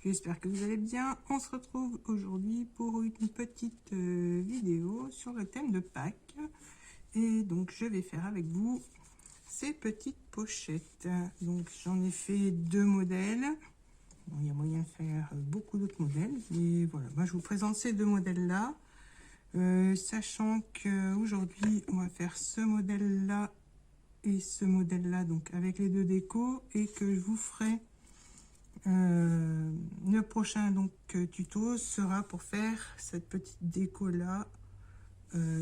J'espère que vous allez bien. On se retrouve aujourd'hui pour une petite vidéo sur le thème de Pâques. Et donc, je vais faire avec vous ces petites pochettes. Donc, j'en ai fait deux modèles. Bon, il y a moyen de faire beaucoup d'autres modèles. Mais voilà, moi, je vous présente ces deux modèles-là. Sachant qu'aujourd'hui, on va faire ce modèle-là et ce modèle-là, donc avec les deux décos. Et que je vous ferai... le prochain tuto sera pour faire cette petite déco là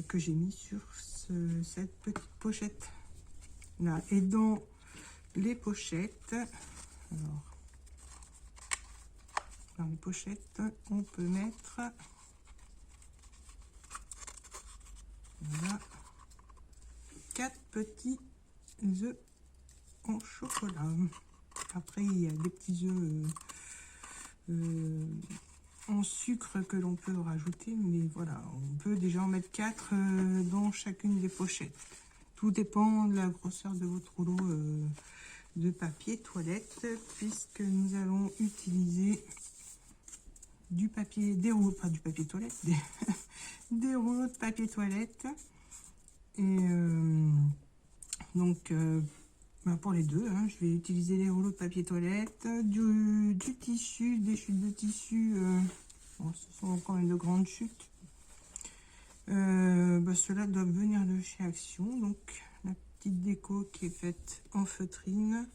que j'ai mis sur cette petite pochette là. Et dans les pochettes, alors dans les pochettes on peut mettre voilà 4 petits œufs en chocolat. Après il y a des petits œufs en sucre que l'on peut rajouter, mais voilà, on peut déjà en mettre 4 dans chacune des pochettes. Tout dépend de la grosseur de votre rouleau de papier toilette, puisque nous allons utiliser du papier, des rouleaux, pas du papier toilette, des rouleaux de papier toilette. Et pour les deux, je vais utiliser les rouleaux de papier toilette, du tissu, des chutes de tissu. Bon, ce sont quand même de grandes chutes. Ceux-là doivent venir de chez Action. Donc, la petite déco qui est faite en feutrine,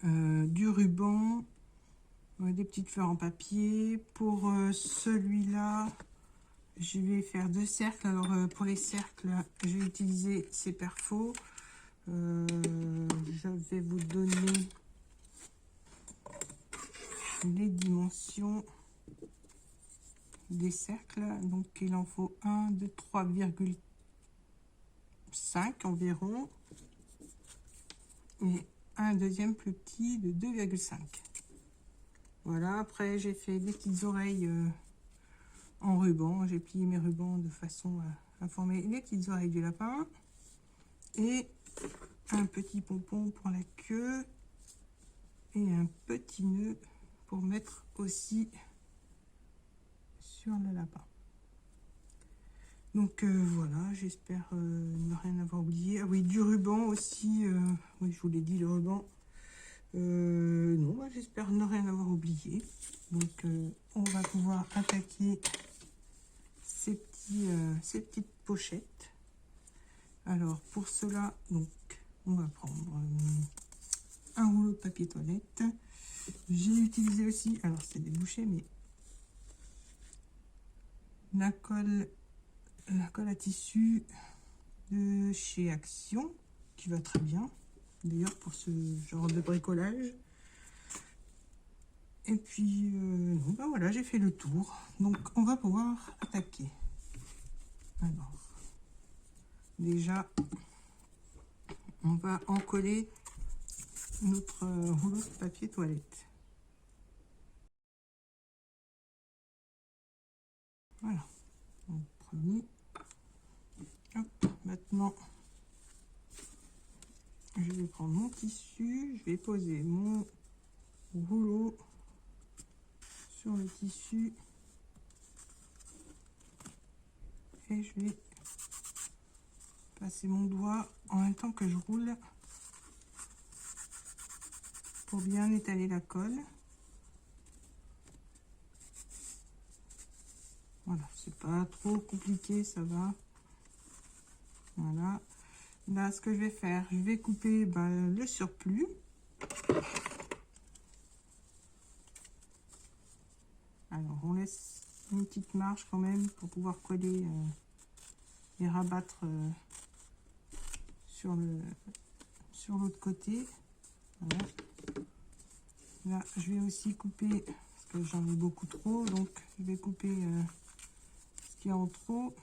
du ruban, des petites fleurs en papier. Pour celui-là, je vais faire 2 cercles. Alors, pour les cercles, je vais utiliser ces perfos. Je vais vous donner les dimensions des cercles. Donc il en faut un de 3,5 environ et un deuxième plus petit de 2,5. Voilà, après j'ai fait des petites oreilles en ruban. J'ai plié mes rubans de façon à former les petites oreilles du lapin et un petit pompon pour la queue et un petit nœud pour mettre aussi sur le lapin. Donc voilà, j'espère ne rien avoir oublié. Ah oui, du ruban aussi, oui, je vous l'ai dit, le ruban. Non, j'espère ne rien avoir oublié. Donc on va pouvoir attaquer ces petites pochettes. Alors pour cela, donc on va prendre un rouleau de papier toilette. J'ai utilisé aussi, alors c'est débouché, mais la colle à tissu de chez Action qui va très bien d'ailleurs pour ce genre de bricolage. Et puis voilà, j'ai fait le tour, donc on va pouvoir attaquer. Alors déjà on va encoller notre rouleau de papier toilette. Voilà, donc premier. Hop, maintenant je vais prendre mon tissu, je vais poser mon rouleau sur le tissu et je vais passer mon doigt en même temps que je roule pour bien étaler la colle. Voilà, c'est pas trop compliqué, ça va. Voilà. Là, ce que je vais faire, je vais couper le surplus. Alors, on laisse une petite marge quand même pour pouvoir coller et rabattre sur l'autre côté. Voilà. Là, je vais aussi couper, parce que j'en ai beaucoup trop, donc je vais couper ce qu'il y a en trop.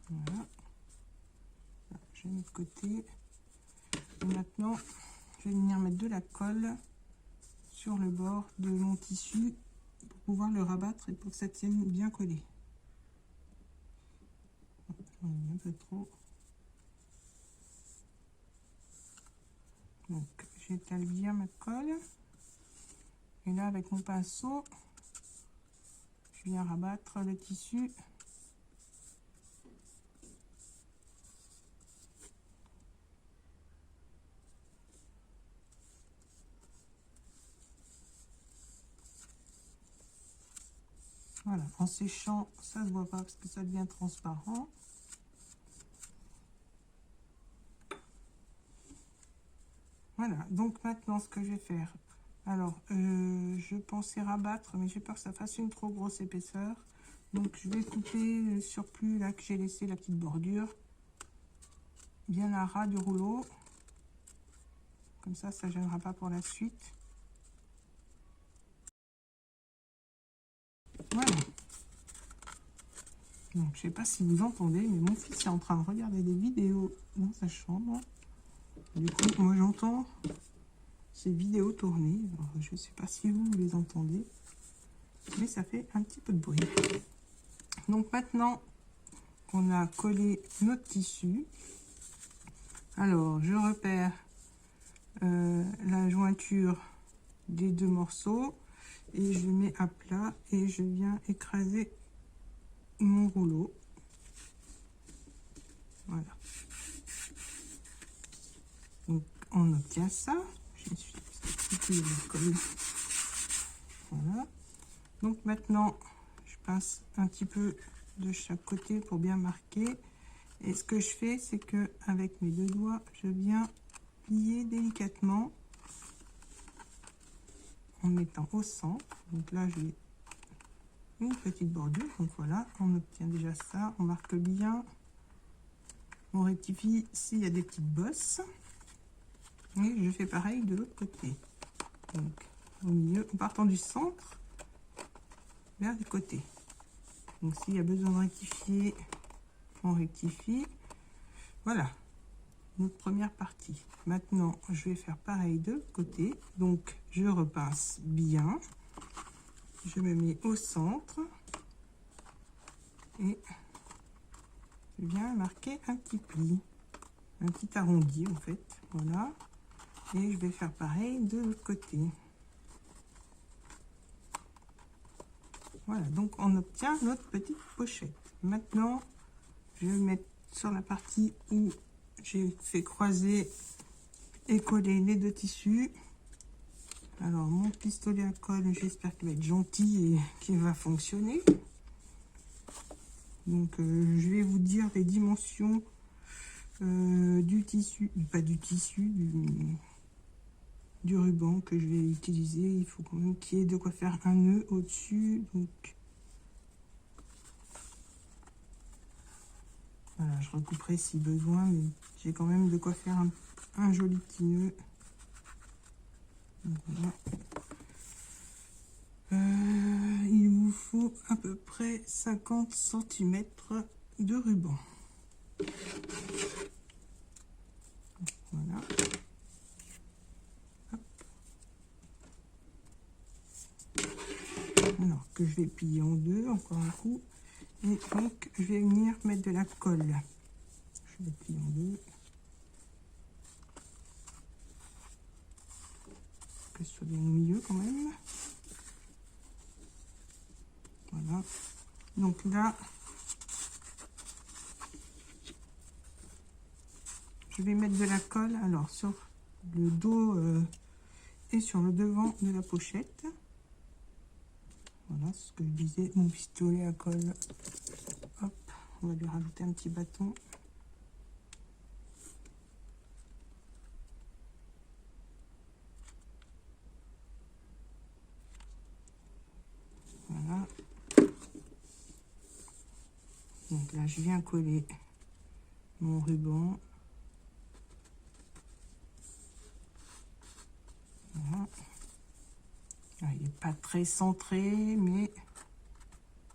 Voilà. Là, je mets de côté. Et maintenant, je vais venir mettre de la colle sur le bord de mon tissu pour pouvoir le rabattre et pour que ça tienne bien collé. un peu trop. Donc j'étale bien ma colle. Et là avec mon pinceau, je viens rabattre le tissu. Voilà, en séchant, ça se voit pas parce que ça devient transparent. Voilà, donc maintenant ce que je vais faire, alors je pensais rabattre, mais j'ai peur que ça fasse une trop grosse épaisseur. Donc je vais couper le surplus là que j'ai laissé, la petite bordure, bien à ras du rouleau. Comme ça ne gênera pas pour la suite. Voilà. Donc je sais pas si vous entendez, mais mon fils est en train de regarder des vidéos dans sa chambre. Du coup, moi j'entends ces vidéos tourner. Alors, je sais pas si vous les entendez, mais ça fait un petit peu de bruit. Donc maintenant qu'on a collé notre tissu, alors je repère la jointure des deux morceaux et je mets à plat et je viens écraser mon rouleau. Voilà. Donc on obtient ça. Je suis petit de colle. Voilà. Donc maintenant je pince un petit peu de chaque côté pour bien marquer. Et ce que je fais, c'est que avec mes deux doigts, je viens plier délicatement en mettant au centre. Donc là, j'ai une petite bordure. Donc voilà, on obtient déjà ça. On marque bien. On rectifie s'il y a des petites bosses. Et je fais pareil de l'autre côté. Donc au milieu, en partant du centre vers les côtés. Donc s'il y a besoin de rectifier, on rectifie. Voilà, notre première partie. Maintenant, je vais faire pareil de l'autre côté. Donc je repince bien. Je me mets au centre. Et je viens marquer un petit pli. Un petit arrondi en fait. Voilà. Et je vais faire pareil de l'autre côté. Voilà, donc on obtient notre petite pochette. Maintenant, je vais mettre sur la partie où j'ai fait croiser et coller les deux tissus. Alors, mon pistolet à colle, j'espère qu'il va être gentil et qu'il va fonctionner. Donc, je vais vous dire les dimensions du tissu, pas du tissu, du ruban que je vais utiliser. Il faut quand même qu'il y ait de quoi faire un nœud au-dessus. Donc voilà, je recouperai si besoin, mais j'ai quand même de quoi faire un joli petit nœud. Donc, voilà. Il vous faut à peu près 50 cm de ruban. Voilà. Hop. Alors que je vais plier en deux, encore un coup. Et donc, je vais venir mettre de la colle. Je vais plier en deux. Que ce soit bien au milieu quand même. Voilà. Donc là, je vais mettre de la colle alors sur le dos et sur le devant de la pochette. Voilà ce que je disais, mon pistolet à colle. Hop, on va lui rajouter un petit bâton. Voilà. Donc là, je viens coller mon ruban. Voilà. Alors, il n'est pas très centré, mais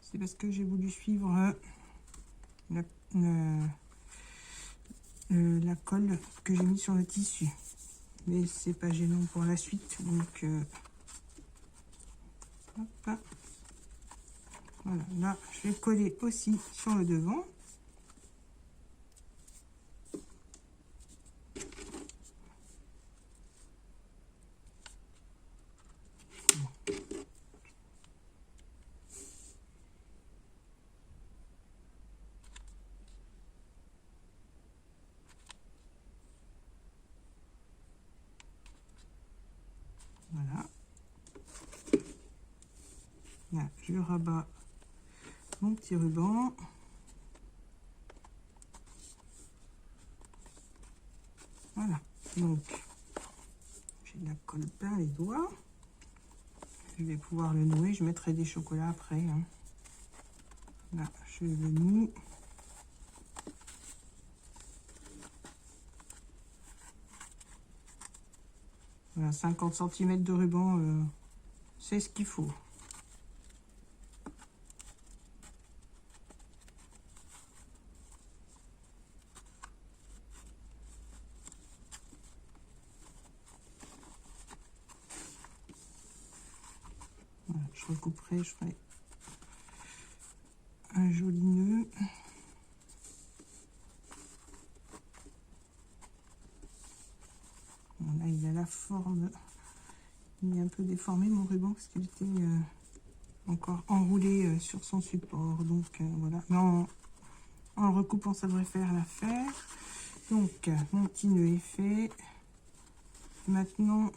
c'est parce que j'ai voulu suivre la colle que j'ai mis sur le tissu. Mais c'est pas gênant pour la suite. Donc, hop. Voilà, là, je vais coller aussi sur le devant. Là, je rabats mon petit ruban. Voilà, donc j'ai de la colle plein les doigts. Je vais pouvoir le nouer, je mettrai des chocolats après, hein. Là, je le noue. Voilà, 50 cm de ruban, c'est ce qu'il faut. Voilà, je recouperai, je ferai un joli nœud. Bon, là, il a la forme. Il est un peu déformé mon ruban parce qu'il était encore enroulé sur son support. Donc voilà. Mais en le recoupant, ça devrait faire l'affaire. Donc mon petit nœud est fait. Maintenant,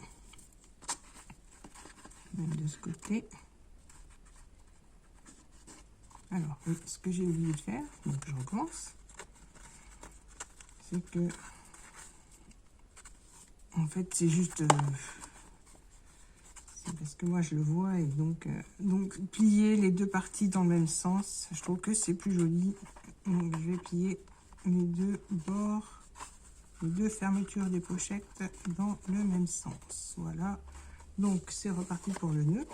je vais mettre de ce côté. Alors, ce que j'ai oublié de faire, donc je recommence, c'est que, en fait, c'est juste, c'est parce que moi je le vois, et donc plier les deux parties dans le même sens, je trouve que c'est plus joli. Donc je vais plier les deux bords, les deux fermetures des pochettes dans le même sens. Voilà, donc c'est reparti pour le nœud.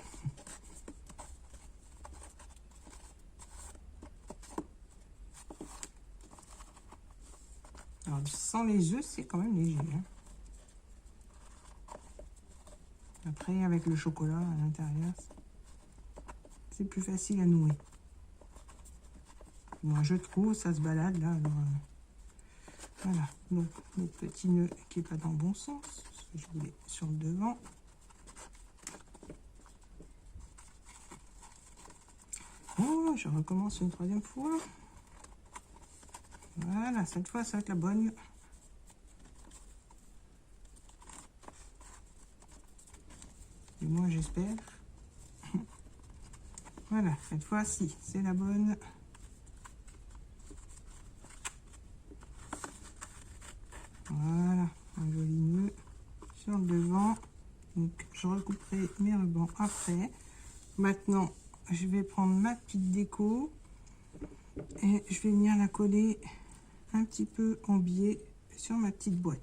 Alors, sans les œufs, c'est quand même léger, hein. Après, avec le chocolat à l'intérieur, c'est plus facile à nouer. Moi, je trouve, ça se balade là. Alors, voilà, donc le petit nœud qui n'est pas dans le bon sens, parce que je voulais sur le devant. Oh, je recommence une troisième fois. Voilà, cette fois, ça va être la bonne. Du moins, j'espère. Voilà, cette fois-ci, c'est la bonne. Voilà, un joli nœud sur le devant. Donc, je recouperai mes rubans après. Maintenant, je vais prendre ma petite déco et je vais venir la coller un petit peu en biais sur ma petite boîte.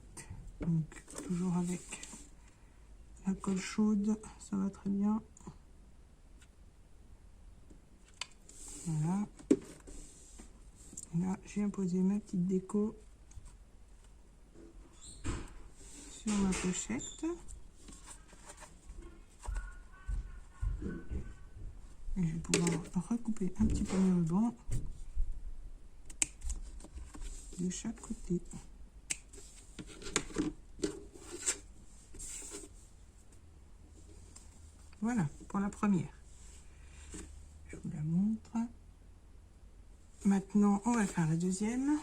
Donc, toujours avec la colle chaude, ça va très bien. Voilà. Là, j'ai imposé ma petite déco sur ma pochette. Et je vais pouvoir recouper un petit peu mes rubans de chaque côté. Voilà pour la première. Je vous la montre. Maintenant, on va faire la deuxième.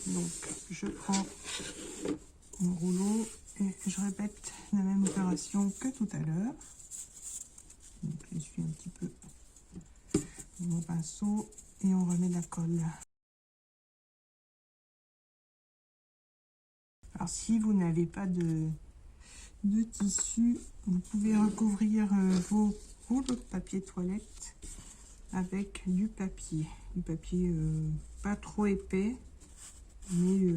Donc, je prends mon rouleau et je répète la même opération que tout à l'heure. Donc, je suis un petit peu mon pinceau et on remet la colle. Alors, si vous n'avez pas de tissu, vous pouvez recouvrir vos rouleaux de papier toilette avec du papier pas trop épais, mais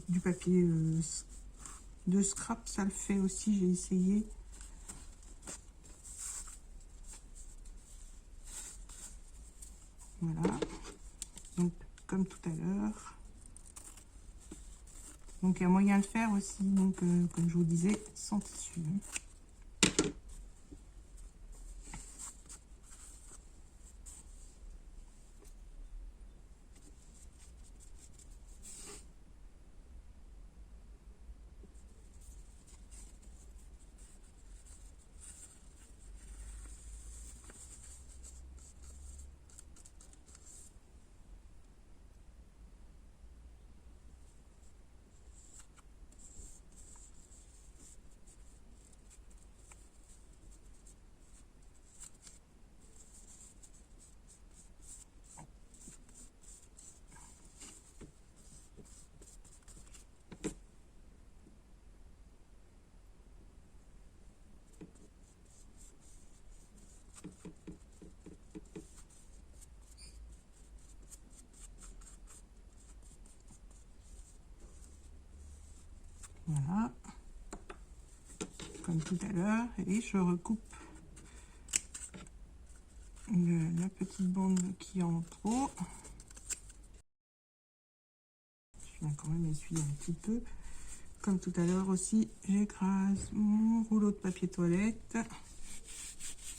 du papier de scrap, ça le fait aussi, j'ai essayé. Voilà, donc comme tout à l'heure. Donc il y a moyen de faire aussi, donc comme je vous disais, sans tissu. Voilà, comme tout à l'heure, et je recoupe la petite bande qui est en trop. Je viens quand même essuyer un petit peu. Comme tout à l'heure aussi, j'écrase mon rouleau de papier toilette.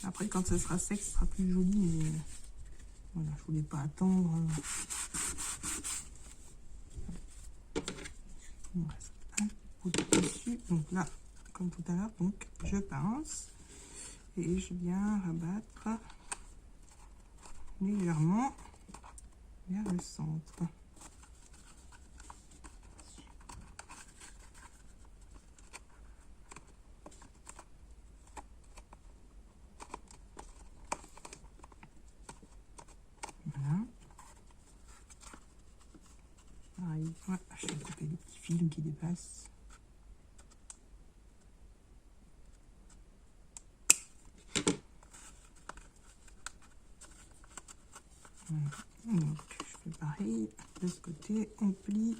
Après, quand ça sera sec, ce sera plus joli, mais voilà, je voulais pas attendre. Il me reste un bout de tissu. Donc là, comme tout à l'heure, donc je pince et je viens rabattre légèrement vers le centre. Voilà. Pareil, voilà, je vais couper les petits fils qui dépassent. Voilà. Donc, je fais pareil. De ce côté, on plie.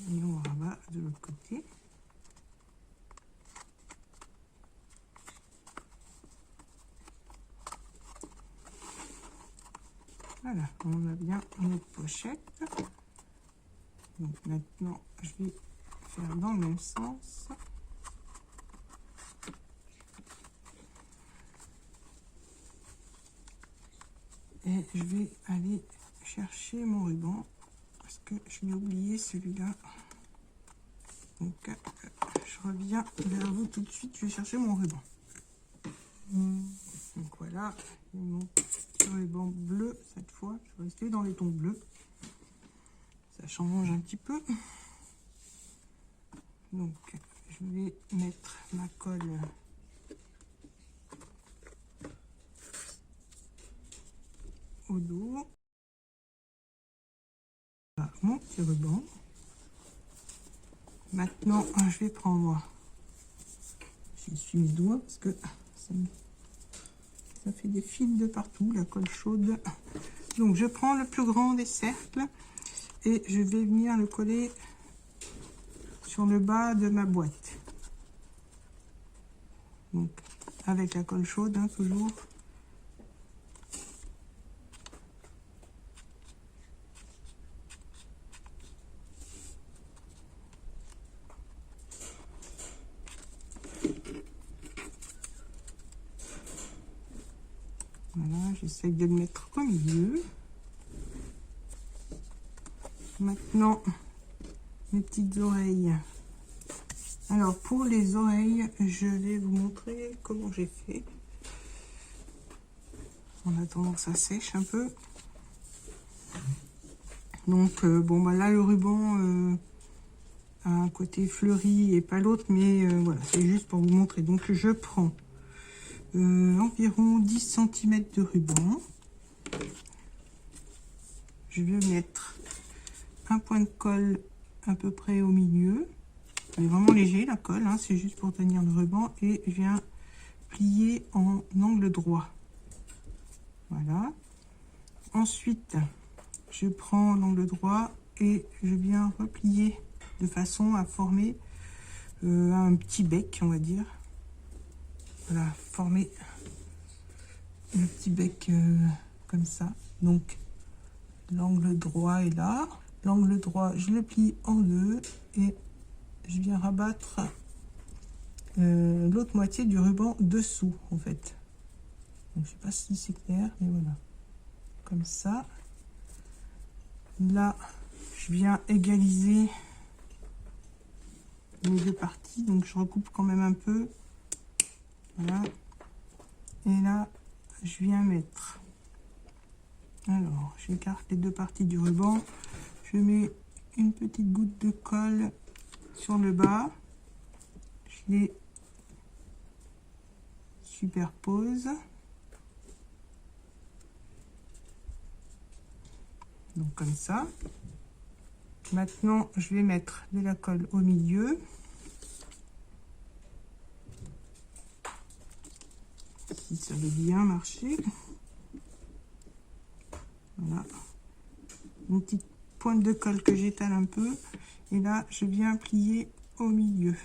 Et on rabat de l'autre côté. Voilà, on a bien notre pochette. Donc maintenant, je vais faire dans le même sens. Et je vais aller chercher mon ruban parce que je l'ai oublié celui-là. Donc je reviens vers vous tout de suite, je vais chercher mon ruban. Donc voilà, mon ruban bleu cette fois, je vais rester dans les tons bleus. Ça change un petit peu. Donc je vais mettre ma colle au dos. Voilà, mon petit ruban. Maintenant, je vais prendre, j'essuie mes doigts parce que ça fait des fils de partout, la colle chaude. Donc, je prends le plus grand des cercles et je vais venir le coller sur le bas de ma boîte. Donc, avec la colle chaude, hein, toujours. Voilà, j'essaie de le mettre au milieu. Maintenant, mes petites oreilles. Alors, pour les oreilles, je vais vous montrer comment j'ai fait. En attendant que ça sèche un peu. Donc, bon, bah là, le ruban a un côté fleuri et pas l'autre, mais voilà, c'est juste pour vous montrer. Donc, je prends environ 10 cm de ruban. Je vais mettre un point de colle à peu près au milieu. Elle est vraiment léger la colle, hein, c'est juste pour tenir le ruban. Et je viens plier en angle droit. Voilà. Ensuite, je prends l'angle droit et je viens replier de façon à former un petit bec, on va dire. Voilà, former le petit bec comme ça. Donc, l'angle droit est là. L'angle droit, je le plie en deux et je viens rabattre l'autre moitié du ruban dessous, en fait. Donc, je sais pas si c'est clair, mais voilà. Comme ça. Là, je viens égaliser les deux parties. Donc, je recoupe quand même un peu. Voilà. Et là, je viens mettre. Alors, j'écarte les deux parties du ruban. Je mets une petite goutte de colle sur le bas. Je les superpose. Donc, comme ça. Maintenant, je vais mettre de la colle au milieu. Si ça veut bien marcher. Voilà. Une petite pointe de colle que j'étale un peu. Et là, je viens plier au milieu.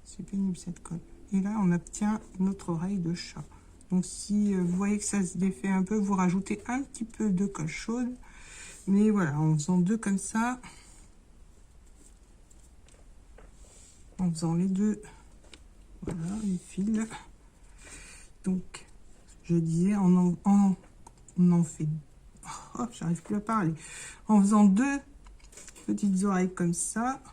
C'est pénible cette colle. Et là, on obtient notre oreille de chat. Donc, si vous voyez que ça se défait un peu, vous rajoutez un petit peu de colle chaude. Mais voilà, en faisant deux comme ça, en faisant les deux, voilà, les fils. Donc, je disais, on en fait, oh, j'arrive plus à parler. En faisant deux petites oreilles comme ça,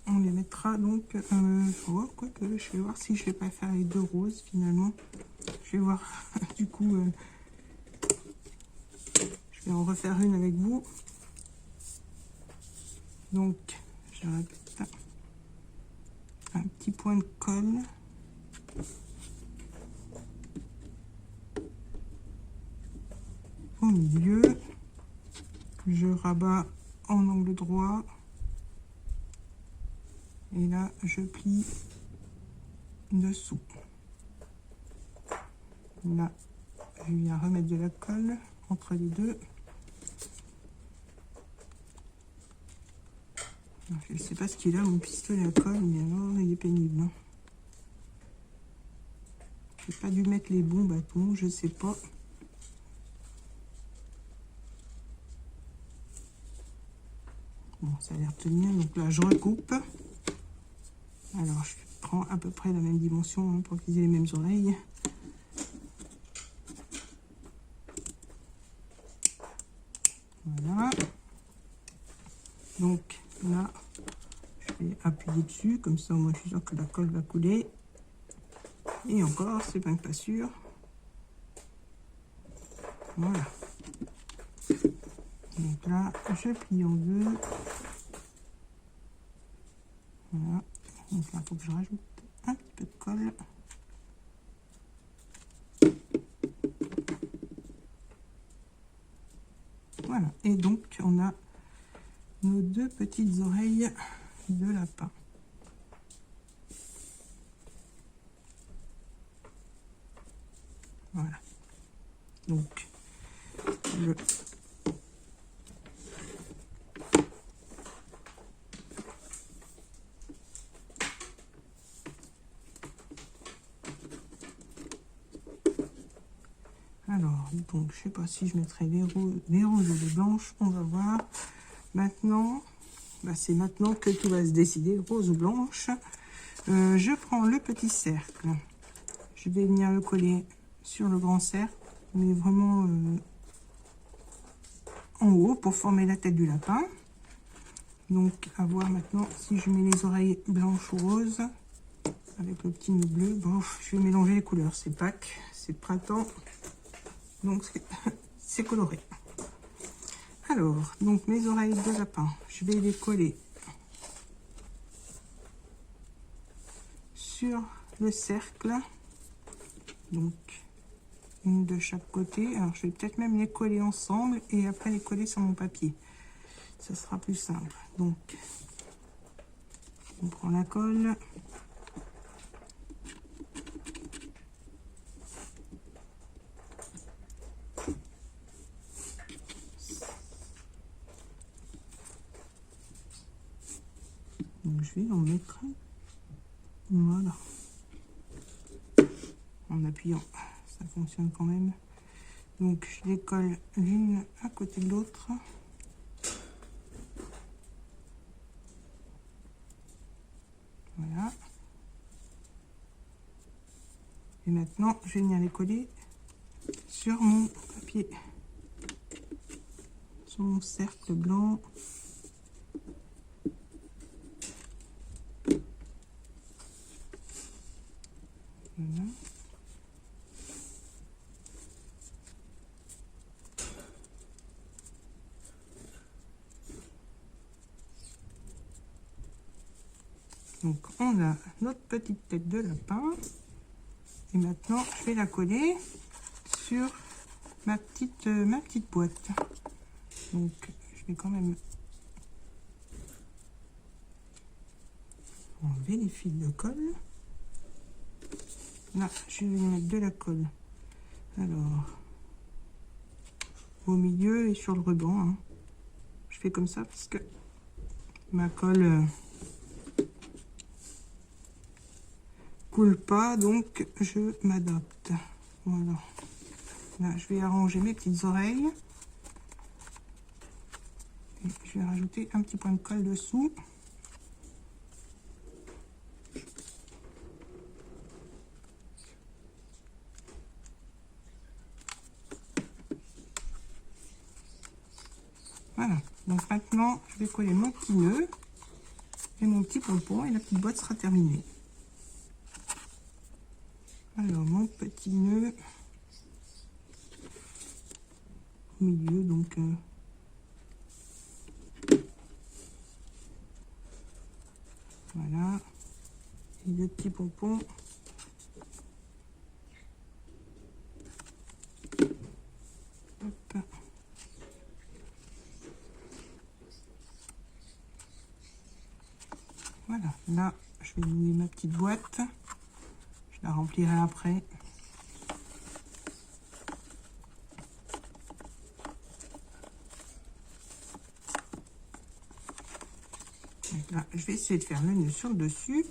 on les mettra donc, oh, quoi que je vais voir si je vais pas faire les deux roses finalement. Je vais voir, du coup, je vais en refaire une avec vous. Donc, je répète, un petit point de colle. Au milieu, je rabats en angle droit. Et là, je plie dessous. Là, je viens remettre de la colle entre les deux. Je ne sais pas ce qu'il a, mon pistolet à colle, mais alors il est pénible. Hein. Je n'ai pas dû mettre les bons bâtons, je ne sais pas. Bon, ça a l'air de tenir, donc là je recoupe. Alors je prends à peu près la même dimension hein, pour qu'ils aient les mêmes oreilles. Voilà. Donc là, je vais appuyer dessus, comme ça moi je suis sûr que la colle va couler. Et encore, c'est même pas sûr. Voilà. Donc là, je plie en deux. Voilà. Donc là, il faut que je rajoute un petit peu de colle. Voilà. Et donc, on a nos deux petites oreilles de lapin. Voilà. Donc, je... Alors, donc, je sais pas si je mettrai les roses ou les blanches, on va voir. Maintenant, bah, c'est maintenant que tout va se décider, rose ou blanche. Je prends le petit cercle. Je vais venir le coller sur le grand cercle, mais vraiment en haut pour former la tête du lapin. Donc, à voir maintenant si je mets les oreilles blanches ou roses avec le petit nœud bleu. Bon, je vais mélanger les couleurs. C'est Pâques, c'est printemps, donc c'est coloré. Alors, donc mes oreilles de lapin, je vais les coller sur le cercle. Donc, une de chaque côté. Alors, je vais peut-être même les coller ensemble et après les coller sur mon papier. Ça sera plus simple. Donc, on prend la colle. Donc, je vais en mettre un. Voilà. En appuyant, ça fonctionne quand même. Donc, je les colle l'une à côté de l'autre. Voilà. Et maintenant, je vais venir les coller sur mon papier, sur mon cercle blanc. Voilà. Donc, on a notre petite tête de lapin. Et maintenant, je vais la coller sur ma petite boîte. Donc je vais quand même enlever les fils de colle. Là, je vais mettre de la colle. Alors, au milieu et sur le ruban. Hein. Je fais comme ça parce que ma colle coule pas, donc je m'adapte. Voilà. Là, je vais arranger mes petites oreilles. Et je vais rajouter un petit point de colle dessous. Voilà, donc maintenant je vais coller mon petit nœud et mon petit pompon et la petite boîte sera terminée. Alors mon petit nœud au milieu, donc voilà, et le petit pompon. Hop. Voilà, là je vais donner ma petite boîte, je la remplirai après. Donc là, je vais essayer de faire le nœud sur le dessus.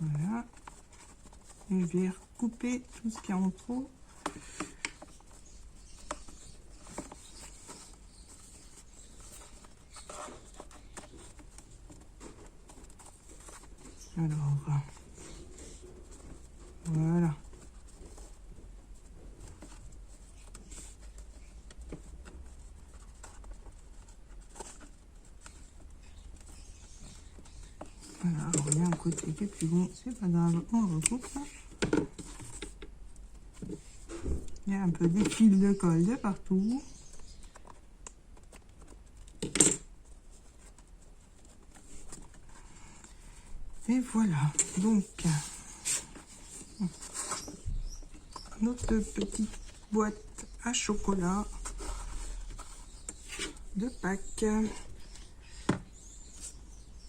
Voilà, et je vais recouper tout ce qu'il y a en trop. Alors, voilà. Voilà, alors il y a un côté qui est plus bon, c'est pas grave, on recoupe. Il y a un peu des fils de colle de partout. Et voilà, donc notre petite boîte à chocolat de Pâques.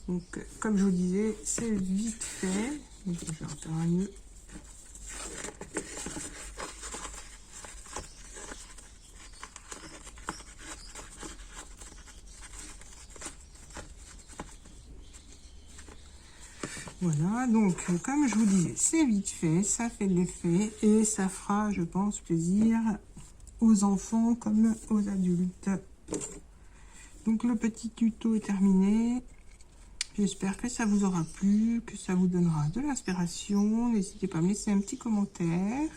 Donc comme je vous disais, c'est vite fait. Donc, je vais refaire un nœud. Voilà, donc comme je vous disais, c'est vite fait, ça fait de l'effet et ça fera, je pense, plaisir aux enfants comme aux adultes. Donc le petit tuto est terminé. J'espère que ça vous aura plu, que ça vous donnera de l'inspiration. N'hésitez pas à me laisser un petit commentaire,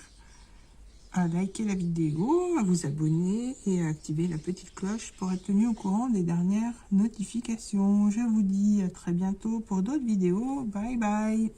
à liker la vidéo, à vous abonner et à activer la petite cloche pour être tenu au courant des dernières notifications. Je vous dis à très bientôt pour d'autres vidéos. Bye bye!